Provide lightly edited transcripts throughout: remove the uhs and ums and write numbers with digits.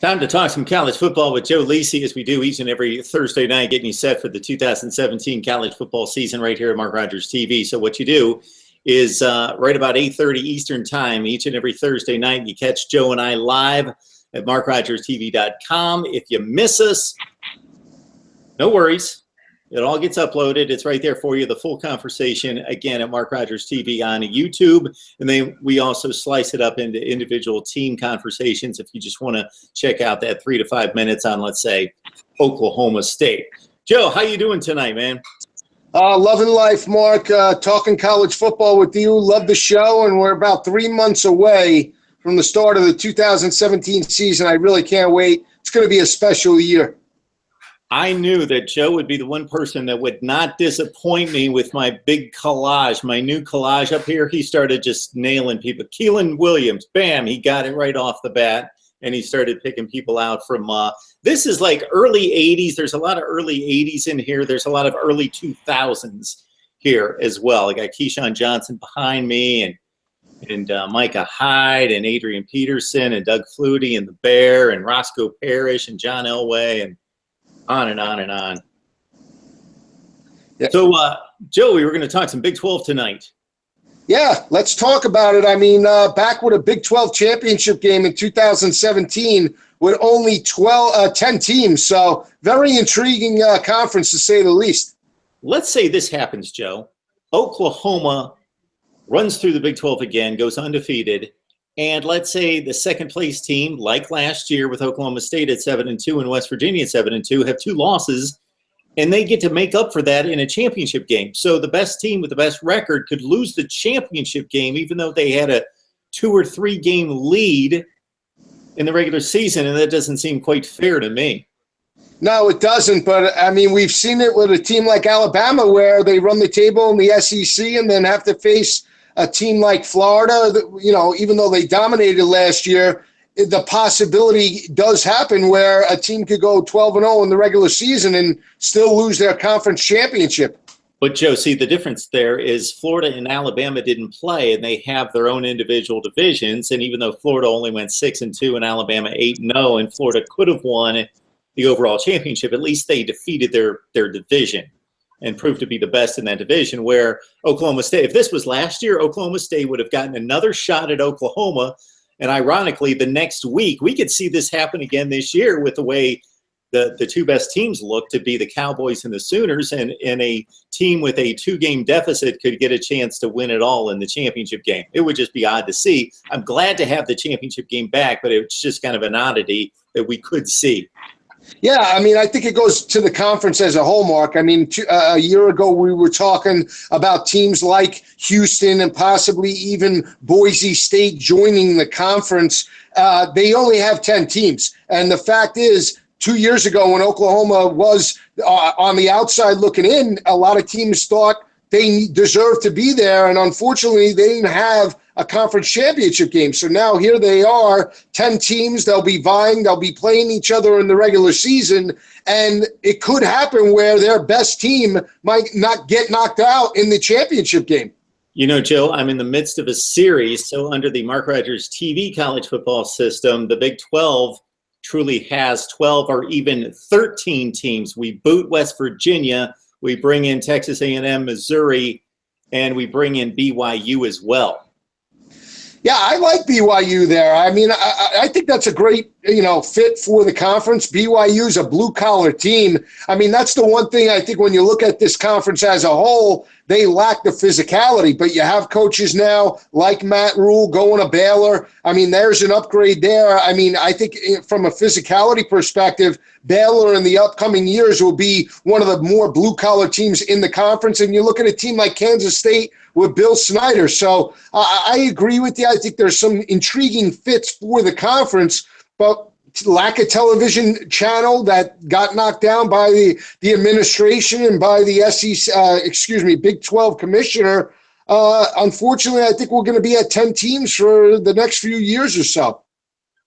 Time to talk some college football with Joe Lisi, as we do each and every Thursday night, getting you set for the 2017 college football season right here at Mark Rogers TV. So what you do is right about 8:30 Eastern time each and every Thursday night, you catch Joe and I live at MarkRogersTV.com. If you miss us, no worries. It all gets uploaded. It's right there for you, the full conversation, again, at Mark Rogers TV on YouTube. And then we also slice it up into individual team conversations if you just want to check out that 3 to 5 minutes on, let's say, Oklahoma State. Joe, how you doing tonight, man? Loving life, Mark. Talking college football with you. Love the show, and we're about 3 months away from the start of the 2017 season. I really can't wait. It's going to be a special year. I knew that Joe would be the one person that would not disappoint me with my big collage, my new collage up here. He started just nailing people. Keelan Williams, bam, he got it right off the bat, and he started picking people out from this is like early 80s. There's a lot of early 80s in here. There's a lot of early 2000s here as well. I got Keyshawn Johnson behind me, and Micah Hyde, and Adrian Peterson, and Doug Flutie, and the Bear, and Roscoe Parrish, and John Elway, and on and on and on. Yeah. So, Joe, we were going to talk some Big 12 tonight. Yeah, let's talk about it. I mean, back with a Big 12 championship game in 2017 with only 10 teams. So, very intriguing conference, to say the least. Let's say this happens, Joe. Oklahoma runs through the Big 12 again, goes undefeated. And let's say the second place team, like last year with Oklahoma State at 7-2 and West Virginia at 7-2, have 2 losses, and they get to make up for that in a championship game. So the best team with the best record could lose the championship game, even though they had a 2 or 3 game lead in the regular season, and that doesn't seem quite fair to me. No, it doesn't. But, I mean, we've seen it with a team like Alabama where they run the table in the SEC and then have to face a team like Florida. You know, even though they dominated last year, the possibility does happen where a team could go 12-0 in the regular season and still lose their conference championship. But, Joe, see, the difference there is Florida and Alabama didn't play, and they have their own individual divisions. And even though Florida only went 6-2 and Alabama 8-0, and Florida could have won the overall championship, at least they defeated their division and proved to be the best in that division, where Oklahoma State, if this was last year, Oklahoma State would have gotten another shot at Oklahoma. And ironically, the next week, we could see this happen again this year with the way the 2 best teams look to be the Cowboys and the Sooners, and a team with a 2-game deficit could get a chance to win it all in the championship game. It would just be odd to see. I'm glad to have the championship game back, but it's just kind of an oddity that we could see. Yeah, I mean, I think it goes to the conference as a whole, Mark. I mean, a year ago we were talking about teams like Houston and possibly even Boise State joining the conference. They only have 10 teams. And the fact is, 2 years ago when Oklahoma was on the outside looking in, a lot of teams thought they deserved to be there. And unfortunately, they didn't have a conference championship game. So now here they are, 10 teams. They'll be vying. They'll be playing each other in the regular season. And it could happen where their best team might not get knocked out in the championship game. You know, Joe, I'm in the midst of a series. So under the Mark Rogers TV college football system, the Big 12 truly has 12 or even 13 teams. We boot West Virginia. We bring in Texas A&M, Missouri, and we bring in BYU as well. Yeah, I like BYU there. I mean, I think that's a great, fit for the conference. BYU is a blue-collar team. I mean, that's the one thing I think when you look at this conference as a whole, they lack the physicality. But you have coaches now like Matt Rule going to Baylor. I mean, there's an upgrade there. I mean, I think from a physicality perspective, Baylor in the upcoming years will be one of the more blue-collar teams in the conference. And you look at a team like Kansas State with Bill Snyder. So I agree with you. I think there's some intriguing fits for the conference, but lack of television channel that got knocked down by the administration and by the Big 12 commissioner. Unfortunately, I think we're going to be at 10 teams for the next few years or so.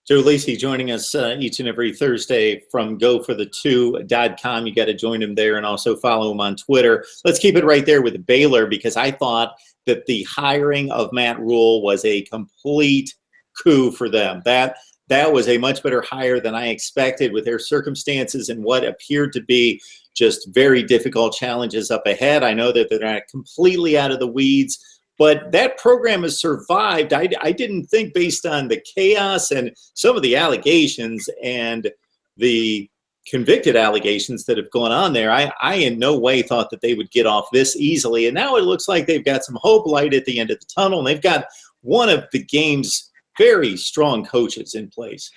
Joe Lisi joining us each and every Thursday from GoForThe2.com. You got to join him there and also follow him on Twitter. Let's keep it right there with Baylor, because I thought that the hiring of Matt Rule was a complete coup for them. That that was a much better hire than I expected with their circumstances and what appeared to be just very difficult challenges up ahead. I know that they're not completely out of the weeds, but that program has survived. I didn't think, based on the chaos and some of the allegations and the convicted allegations that have gone on there, I in no way thought that they would get off this easily. And now it looks like they've got some hope light at the end of the tunnel, and they've got one of the game's very strong coaches in place.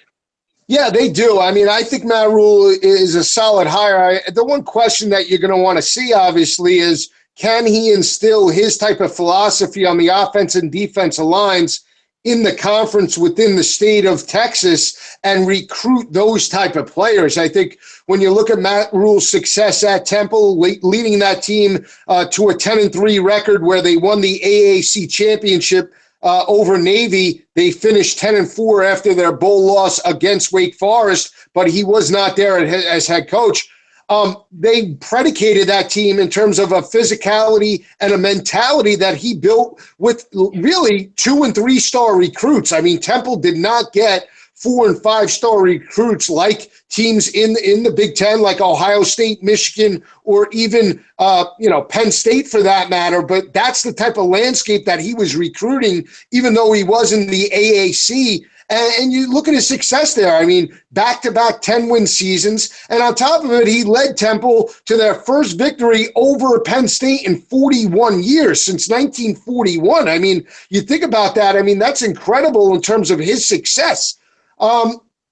Yeah, they do. I mean, I think Matt Rule is a solid hire. The one question that you're going to want to see, obviously, is can he instill his type of philosophy on the offense and defensive lines in the conference within the state of Texas and recruit those type of players? I think when you look at Matt Rule's success at Temple, leading that team to a 10-3 record where they won the AAC championship over Navy, they finished 10-4 after their bowl loss against Wake Forest, but he was not there as head coach. They predicated that team in terms of a physicality and a mentality that he built with really 2- and 3-star recruits. I mean, Temple did not get 4- and 5-star recruits like teams in the Big Ten, like Ohio State, Michigan, or even Penn State for that matter. But that's the type of landscape that he was recruiting, even though he was in the AAC. And you look at his success there. I mean, back-to-back 10-win seasons. And on top of it, he led Temple to their first victory over Penn State in 41 years, since 1941. I mean, you think about that. I mean, that's incredible in terms of his success.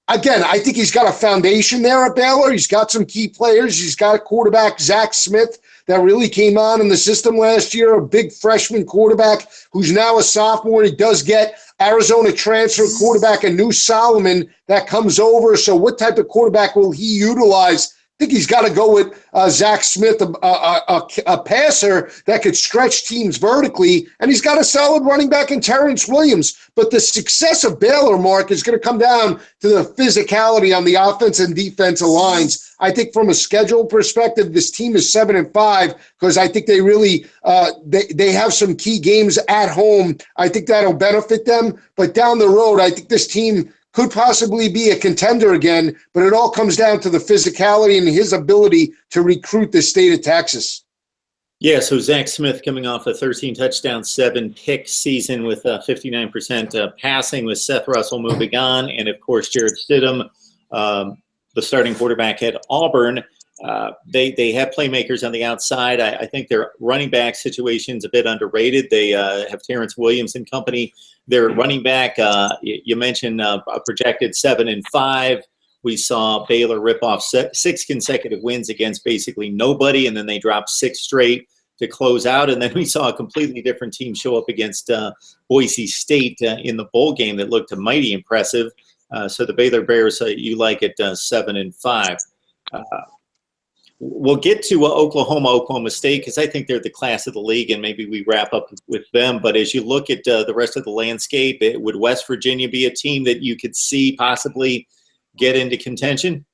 Again, I think he's got a foundation there at Baylor. He's got some key players. He's got a quarterback, Zach Smith, that really came on in the system last year, a big freshman quarterback who's now a sophomore. He does get Arizona transfer quarterback, a new Solomon that comes over. So what type of quarterback will he utilize? I think he's got to go with Zach Smith, a passer that could stretch teams vertically, and he's got a solid running back in Terrence Williams. But the success of Baylor, Mark, is going to come down to the physicality on the offense and defensive lines. I think from a schedule perspective, this team is 7-5 because I think they really they have some key games at home. I think that'll benefit them. But down the road, I think this team could possibly be a contender again, but it all comes down to the physicality and his ability to recruit the state of Texas. Yeah, so Zach Smith coming off a 13-touchdown, 7-pick season with 59% passing, with Seth Russell moving on, and, of course, Jarrett Stidham, the starting quarterback at Auburn. They have playmakers on the outside. I think their running back situation is a bit underrated. They have Terrence Williams and company. Their running back, you mentioned a projected 7-5. We saw Baylor rip off 6 consecutive wins against basically nobody, and then they dropped 6 straight to close out. And then we saw a completely different team show up against Boise State in the bowl game that looked mighty impressive. So the Baylor Bears, you like it 7-5. We'll get to Oklahoma State, because I think they're the class of the league, and maybe we wrap up with them. But as you look at the rest of the landscape, would West Virginia be a team that you could see possibly get into contention?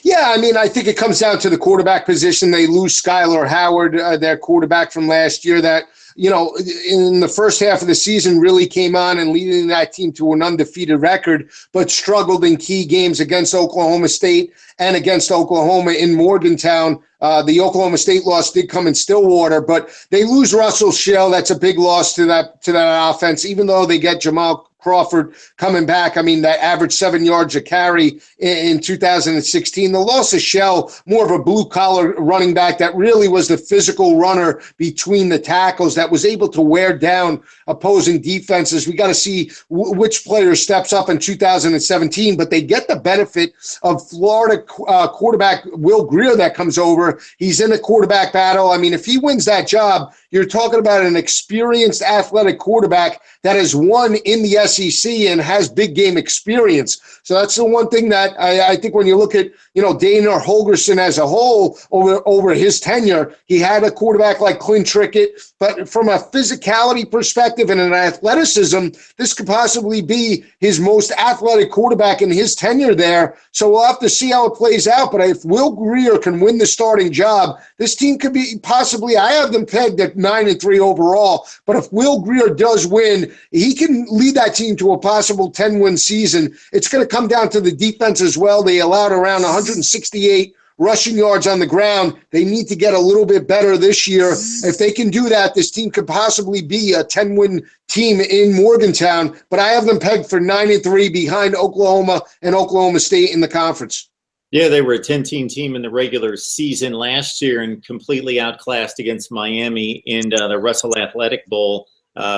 Yeah, I mean, I think it comes down to the quarterback position. They lose Skylar Howard, their quarterback from last year, that in the first half of the season really came on and leading that team to an undefeated record, but struggled in key games against Oklahoma State and against Oklahoma in Morgantown. The Oklahoma State loss did come in Stillwater, but they lose Russell Shell. That's a big loss to that offense, even though they get Jamal Crawford coming back. I mean, that averaged 7 yards a carry in 2016. The loss of Shell, more of a blue-collar running back that really was the physical runner between the tackles that was able to wear down opposing defenses. We got to see which player steps up in 2017, but they get the benefit of Florida quarterback Will Grier that comes over. He's in the quarterback battle. I mean, if he wins that job, you're talking about an experienced athletic quarterback that has won in the SEC and has big game experience. So that's the one thing that I think when you look at, Dana Holgorsen as a whole over his tenure, he had a quarterback like Clint Trickett. But from a physicality perspective and an athleticism, this could possibly be his most athletic quarterback in his tenure there. So we'll have to see how it plays out. But if Will Grier can win the starting job, this team could be possibly, I have them pegged at 9-3 overall. But if Will Grier does win, he can lead that team to a possible 10-win season. It's going to come down to the defense as well. They allowed around 168 rushing yards on the ground. They need to get a little bit better this year. If they can do that, this team could possibly be a 10-win team in Morgantown. But I have them pegged for 9-3 behind Oklahoma and Oklahoma State in the conference. Yeah, they were a 10-team team in the regular season last year and completely outclassed against Miami in the Russell Athletic Bowl.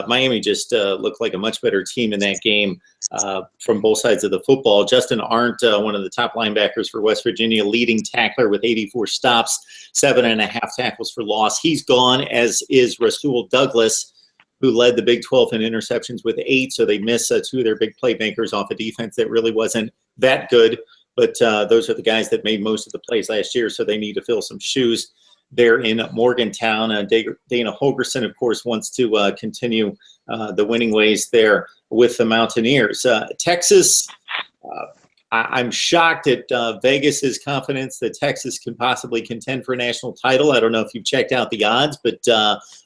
Miami just looked like a much better team in that game from both sides of the football. Justin Arndt, one of the top linebackers for West Virginia, leading tackler with 84 stops, 7.5 tackles for loss. He's gone, as is Rasul Douglas, who led the Big 12 in interceptions with 8. So they miss 2 of their big playmakers off a defense that really wasn't that good. But those are the guys that made most of the plays last year, so they need to fill some shoes there in Morgantown. Dana Holgerson, of course, wants to continue the winning ways there with the Mountaineers. Texas, I'm shocked at Vegas's confidence that Texas can possibly contend for a national title. I don't know if you've checked out the odds, but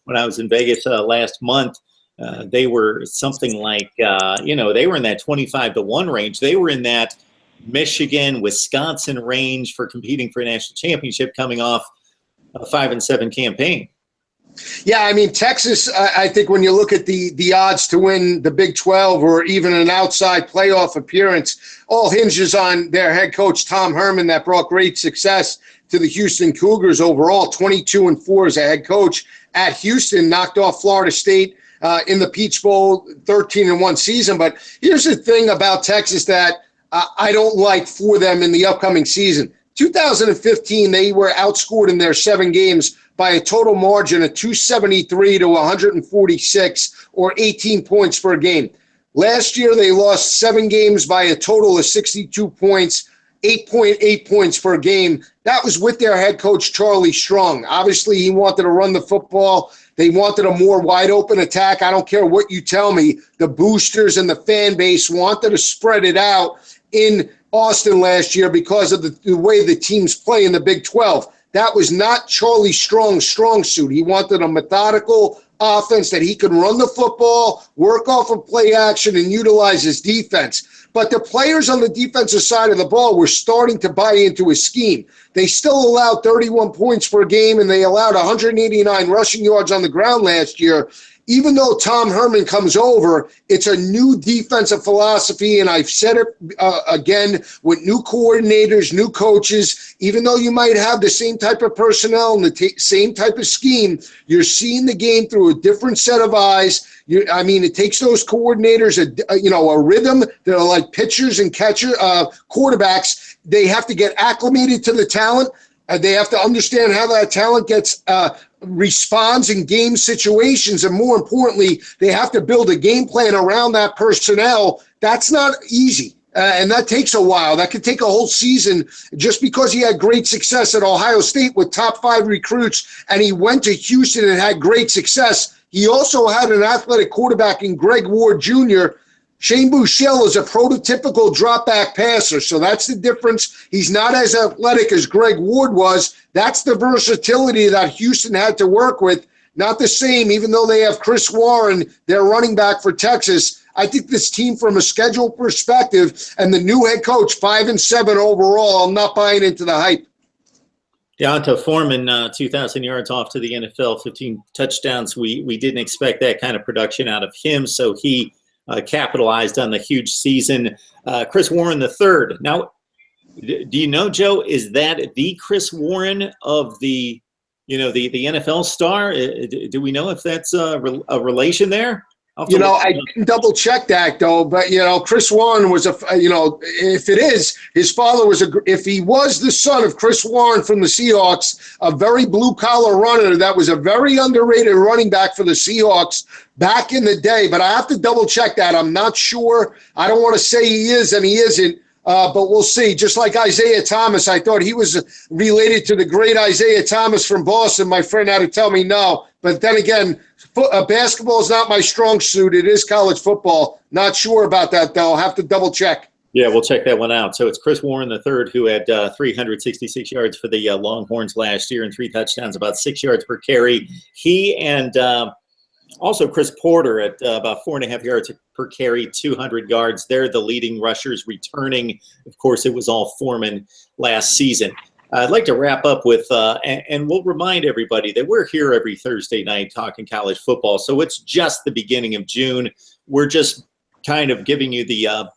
when I was in Vegas last month, they were something like, they were in that 25-1 range. They were in that Michigan, Wisconsin range for competing for a national championship coming off a 5-7 campaign. Yeah, I mean, Texas, I think when you look at the odds to win the Big 12 or even an outside playoff appearance, all hinges on their head coach, Tom Herman, that brought great success to the Houston Cougars overall, 22-4 as a head coach at Houston, knocked off Florida State in the Peach Bowl, 13-1 season. But here's the thing about Texas that I don't like for them in the upcoming season. 2015, they were outscored in their 7 games by a total margin of 273 to 146, or 18 points per game. Last year, they lost 7 games by a total of 62 points, 8.8 points per game. That was with their head coach, Charlie Strong. Obviously, he wanted to run the football. They wanted a more wide-open attack. I don't care what you tell me. The boosters and the fan base wanted to spread it out in Austin last year because of the way the teams play in the Big 12. That was not Charlie Strong's strong suit. He wanted a methodical offense that he could run the football, work off of play action, and utilize his defense. But the players on the defensive side of the ball were starting to buy into his scheme. They still allowed 31 points per game, and they allowed 189 rushing yards on the ground last year. Even though Tom Herman comes over, it's a new defensive philosophy, and I've said it again, with new coordinators, new coaches, even though you might have the same type of personnel and the same type of scheme, you're seeing the game through a different set of eyes. It takes those coordinators a rhythm. They're like pitchers and quarterbacks. They have to get acclimated to the talent. They have to understand how that talent responds in game situations. And more importantly, they have to build a game plan around that personnel. That's not easy. And that takes a while. That could take a whole season. Just because he had great success at Ohio State with top 5 recruits and he went to Houston and had great success, he also had an athletic quarterback in Greg Ward Jr. Shane Buechele is a prototypical drop-back passer, so that's the difference. He's not as athletic as Greg Ward was. That's the versatility that Houston had to work with. Not the same, even though they have Chris Warren, their running back for Texas. I think this team, from a schedule perspective, and the new head coach, 5-7 overall, I'm not buying into the hype. Deonta Foreman, 2,000 yards off to the NFL, 15 touchdowns. We didn't expect that kind of production out of him, so he capitalized on the huge season. Chris Warren III. Now, do you know, Joe, is that the Chris Warren of the NFL star? Do we know if that's a relation there? I didn't double check that though, but Chris Warren was if it is, his father was if he was the son of Chris Warren from the Seahawks, a very blue collar runner that was a very underrated running back for the Seahawks back in the day. But I have to double check that. I'm not sure. I don't want to say he is and he isn't. But we'll see. Just like Isaiah Thomas, I thought he was related to the great Isaiah Thomas from Boston. My friend had to tell me no. But then again, basketball is not my strong suit. It is college football. Not sure about that, though. I'll have to double check. Yeah, we'll check that one out. So it's Chris Warren III, who had 366 yards for the Longhorns last year and 3 touchdowns, about 6 yards per carry. He and also Chris Porter at about 4.5 yards per carry, 200 yards. They're the leading rushers returning. Of course, it was all Foreman last season. I'd like to wrap up with, and we'll remind everybody that we're here every Thursday night talking college football. So it's just the beginning of June. We're just kind of giving you the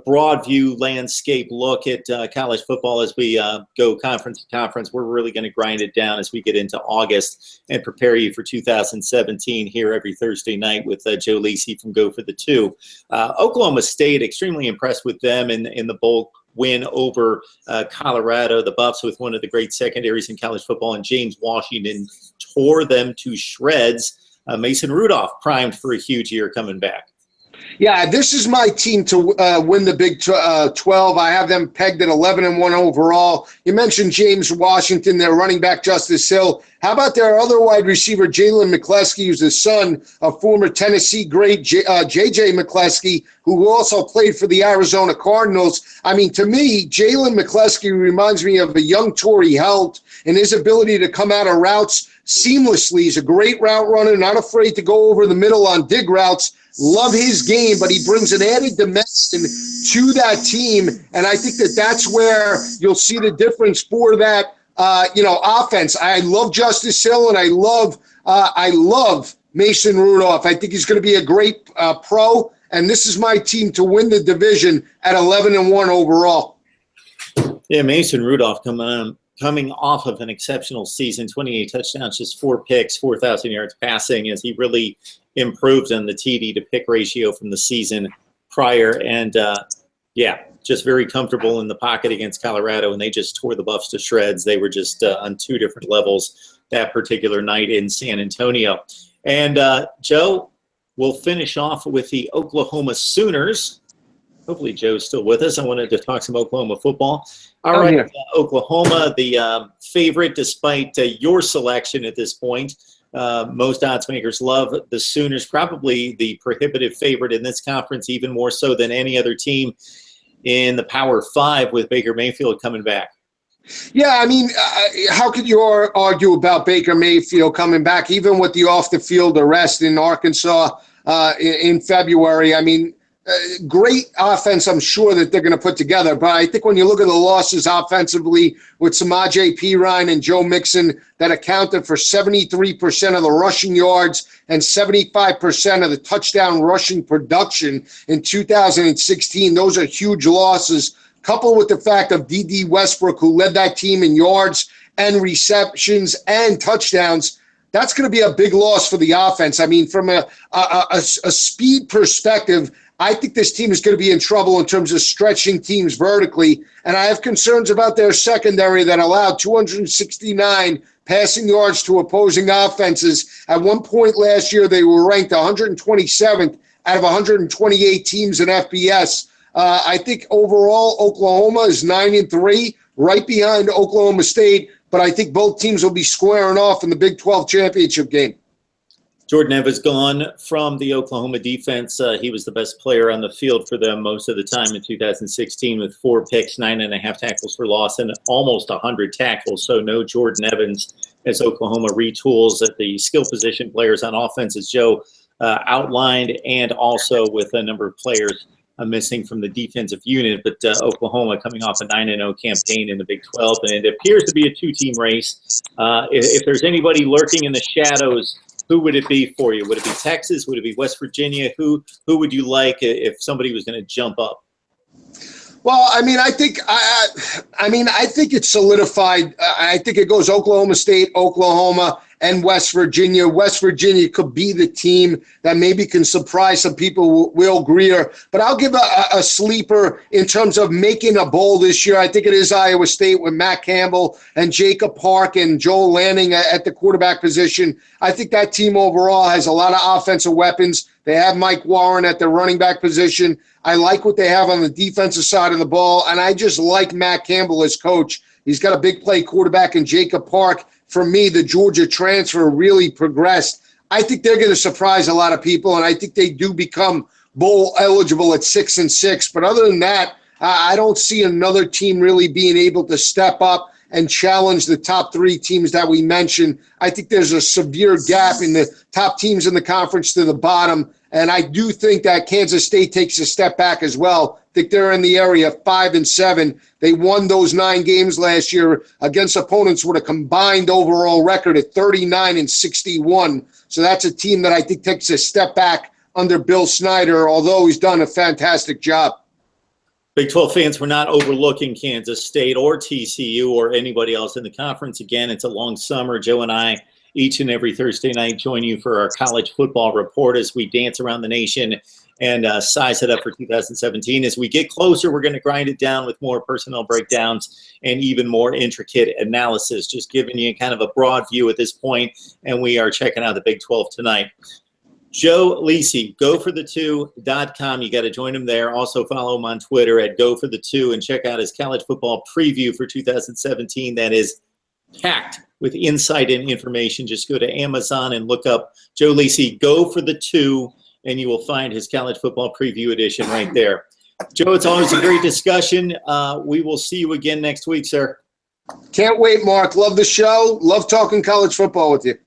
broad view landscape look at college football as we go conference to conference. We're really going to grind it down as we get into August and prepare you for 2017 here every Thursday night with Joe Lacey from Go for the Two. Oklahoma State, extremely impressed with them in the bowl win over Colorado. The Buffs with one of the great secondaries in college football, and James Washington tore them to shreds. Mason Rudolph primed for a huge year coming back. Yeah, this is my team to win the Big 12. I have them pegged at 11-1 overall. You mentioned James Washington, their running back Justice Hill. How about their other wide receiver, Jalen McCleskey, who's the son of former Tennessee great J.J. McCleskey, who also played for the Arizona Cardinals. I mean, to me, Jalen McCleskey reminds me of a young Torrey Helt and his ability to come out of routes seamlessly. He's a great route runner, not afraid to go over the middle on dig routes. Love his game, but he brings an added dimension to that team, and I think that's where you'll see the difference for that, offense. I love Justice Hill, and I love Mason Rudolph. I think he's going to be a great pro, and this is my team to win the division at 11-1 overall. Yeah, Mason Rudolph coming off of an exceptional season, 28 touchdowns, just 4 picks, 4,000 yards passing, as he really improved on the TD to pick ratio from the season prior. And just very comfortable in the pocket against Colorado, and they just tore the Buffs to shreds. They were just on 2 different levels that particular night in San Antonio. And Joe, we'll finish off with the Oklahoma Sooners. Hopefully Joe's still with us. I wanted to talk some Oklahoma football. All right, Oklahoma, the favorite despite your selection at this point. Most odds makers love the Sooners, probably the prohibitive favorite in this conference, even more so than any other team in the Power 5 with Baker Mayfield coming back. Yeah, I mean, how could you argue about Baker Mayfield coming back, even with the off-the-field arrest in Arkansas in February? I mean, great offense, I'm sure, that they're going to put together. But I think when you look at the losses offensively with Samaje Perine and Joe Mixon, that accounted for 73% of the rushing yards and 75% of the touchdown rushing production in 2016. Those are huge losses, coupled with the fact of D.D. Westbrook, who led that team in yards and receptions and touchdowns. That's going to be a big loss for the offense. I mean, from a speed perspective, I think this team is going to be in trouble in terms of stretching teams vertically, and I have concerns about their secondary that allowed 269 passing yards to opposing offenses. At one point last year, they were ranked 127th out of 128 teams in FBS. I think overall Oklahoma is 9-3, right behind Oklahoma State, but I think both teams will be squaring off in the Big 12 championship game. Jordan Evans gone from the Oklahoma defense. He was the best player on the field for them most of the time in 2016 with 4 picks, 9.5 tackles for loss, and almost 100 tackles. So no Jordan Evans as Oklahoma retools at the skill position players on offense, as Joe outlined, and also with a number of players missing from the defensive unit. But Oklahoma coming off a 9-0 campaign in the Big 12, and it appears to be a 2-team race. If there's anybody lurking in the shadows, who would it be for you? Would it be Texas? Would it be West Virginia? Who would you like if somebody was going to jump up? Well, I mean, I think it's solidified. I think it goes Oklahoma State, Oklahoma, and West Virginia. West Virginia could be the team that maybe can surprise some people, Will Greer. But I'll give a sleeper in terms of making a bowl this year. I think it is Iowa State with Matt Campbell and Jacob Park and Joel Lanning at the quarterback position. I think that team overall has a lot of offensive weapons. They have Mike Warren at the running back position. I like what they have on the defensive side of the ball, and I just like Matt Campbell as coach. He's got a big play quarterback in Jacob Park. For me, the Georgia transfer really progressed. I think they're going to surprise a lot of people, and I think they do become bowl eligible at 6-6. But other than that, I don't see another team really being able to step up and challenge the top three teams that we mentioned. I think there's a severe gap in the top teams in the conference to the bottom, and I do think that Kansas State takes a step back as well. I think they're in the area of 5-7. They won those 9 games last year against opponents with a combined overall record of 39-61. So that's a team that I think takes a step back under Bill Snyder, although he's done a fantastic job. Big 12 fans, we're not overlooking Kansas State or TCU or anybody else in the conference. Again, it's a long summer. Joe and I, each and every Thursday night, join you for our college football report as we dance around the nation and size it up for 2017. As we get closer, we're going to grind it down with more personnel breakdowns and even more intricate analysis, just giving you kind of a broad view at this point, and we are checking out the Big 12 tonight. Joe Lisi, goforthe2.com. You got to join him there. Also follow him on Twitter at goforthe2 and check out his college football preview for 2017. That is packed with insight and information. Just go to Amazon and look up Joe Lisi, goforthe2, and you will find his college football preview edition right there. Joe, it's always a great discussion. We will see you again next week, sir. Can't wait, Mark. Love the show. Love talking college football with you.